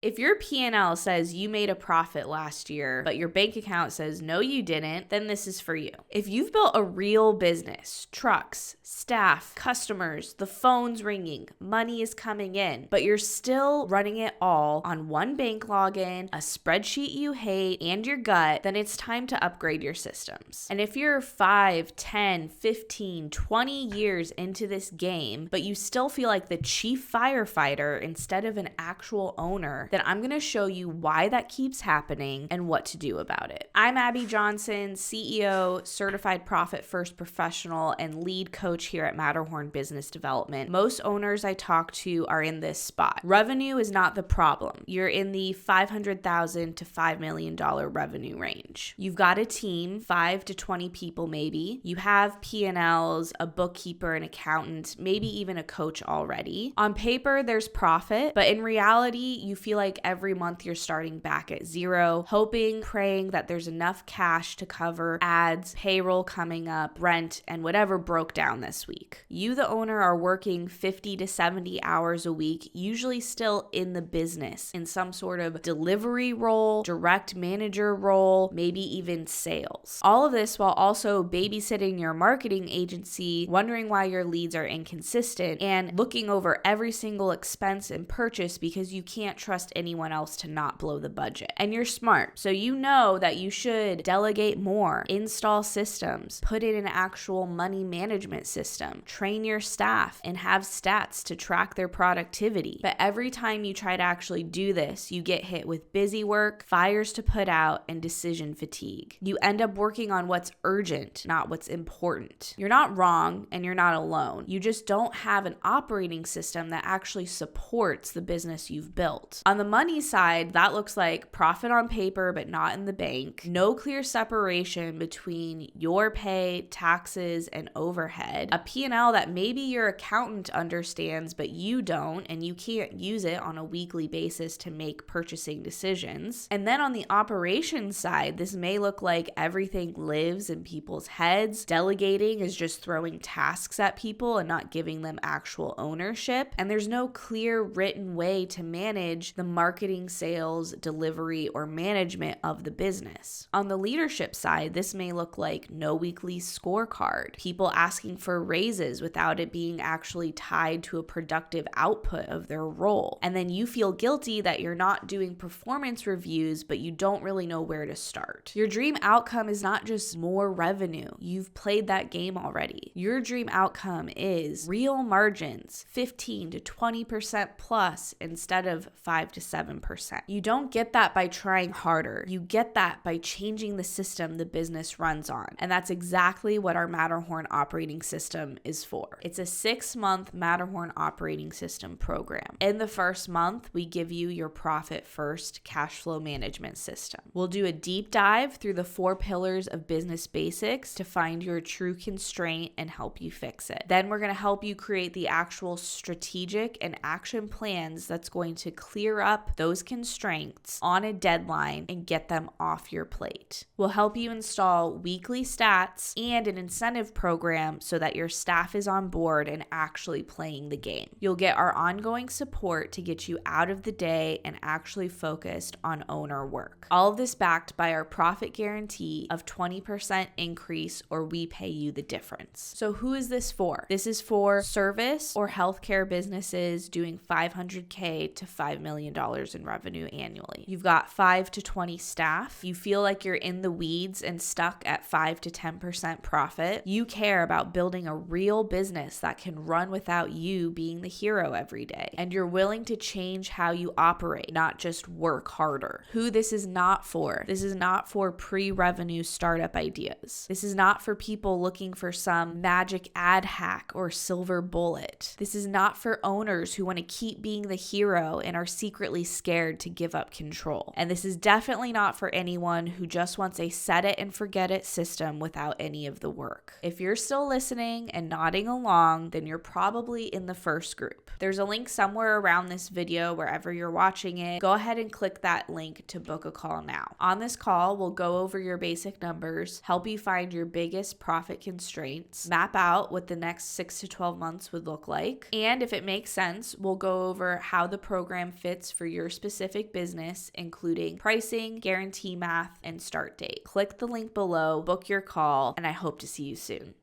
If your P&L says you made a profit last year, but your bank account says no you didn't, then this is for you. If you've built a real business, trucks, staff, customers, the phone's ringing, money is coming in, but you're still running it all on one bank login, a spreadsheet you hate, and your gut, then it's time to upgrade your systems. And if you're 5, 10, 15, 20 years into this game, but you still feel like the chief firefighter instead of an actual owner, then I'm going to show you why that keeps happening and what to do about it. I'm Abby Johnson, CEO, Certified Profit First Professional, and lead coach here at Matterhorn Business Development. Most owners I talk to are in this spot. Revenue is not the problem. You're in the $500,000 to $5 million revenue range. You've got a team, 5 to 20 people maybe. You have P&Ls, a bookkeeper, an accountant, maybe even a coach already. On paper, there's profit, but in reality, you feel like every month you're starting back at zero, hoping, praying that there's enough cash to cover ads, payroll coming up, rent, and whatever broke down this week. You, the owner, are working 50 to 70 hours a week, usually still in the business, in some sort of delivery role, direct manager role, maybe even sales. All of this while also babysitting your marketing agency, wondering why your leads are inconsistent, and looking over every single expense and purchase because you can't trust anyone else to not blow the budget. And you're smart, so you know that you should delegate more, install systems, put in an actual money management system, train your staff, and have stats to track their productivity. But every time you try to actually do this, you get hit with busy work, fires to put out, and decision fatigue. You end up working on what's urgent, not what's important. You're not wrong, and you're not alone. You just don't have an operating system that actually supports the business you've built. On the money side, that looks like profit on paper but not in the bank, no clear separation between your pay, taxes, and overhead, a P&L that maybe your accountant understands but you don't, and you can't use it on a weekly basis to make purchasing decisions. And then on the operations side, this may look like everything lives in people's heads. Delegating is just throwing tasks at people and not giving them actual ownership. And there's no clear written way to manage the marketing, sales, delivery, or management of the business. On the leadership side, this may look like no weekly scorecard, people asking for raises without it being actually tied to a productive output of their role. And then you feel guilty that you're not doing performance reviews, but you don't really know where to start. Your dream outcome is not just more revenue. You've played that game already. Your dream outcome is real margins, 15 to 20% plus instead of 5 to 7%. You don't get that by trying harder. You get that by changing the system the business runs on. And that's exactly what our Matterhorn operating system is for. It's a 6-month Matterhorn operating system program. In the first month, we give you your profit first cash flow management system. We'll do a deep dive through the 4 pillars of business basics to find your true constraint and help you fix it. Then we're going to help you create the actual strategic and action plans that's going to clear up those constraints on a deadline and get them off your plate. We'll help you install weekly stats and an incentive program so that your staff is on board and actually playing the game. You'll get our ongoing support to get you out of the day and actually focused on owner work. All of this backed by our profit guarantee of 20% increase, or we pay you the difference. So who is this for? This is for service or healthcare businesses doing $500K to $5 million in revenue annually. You've got 5 to 20 staff. You feel like you're in the weeds and stuck at 5 to 10% profit. You care about building a real business that can run without you being the hero every day. And you're willing to change how you operate, not just work harder. Who this is not for. This is not for pre-revenue startup ideas. This is not for people looking for some magic ad hack or silver bullet. This is not for owners who want to keep being the hero and are secretly scared to give up control. And this is definitely not for anyone who just wants a set it and forget it system without any of the work. If you're still listening and nodding along, then you're probably in the first group. There's a link somewhere around this video wherever you're watching it. Go ahead and click that link to book a call now. On this call, we'll go over your basic numbers, help you find your biggest profit constraints, map out what the next 6 to 12 months would look like, and if it makes sense, we'll go over how the program fits tips for your specific business, including pricing, guarantee math, and start date. Click the link below, book your call, and I hope to see you soon.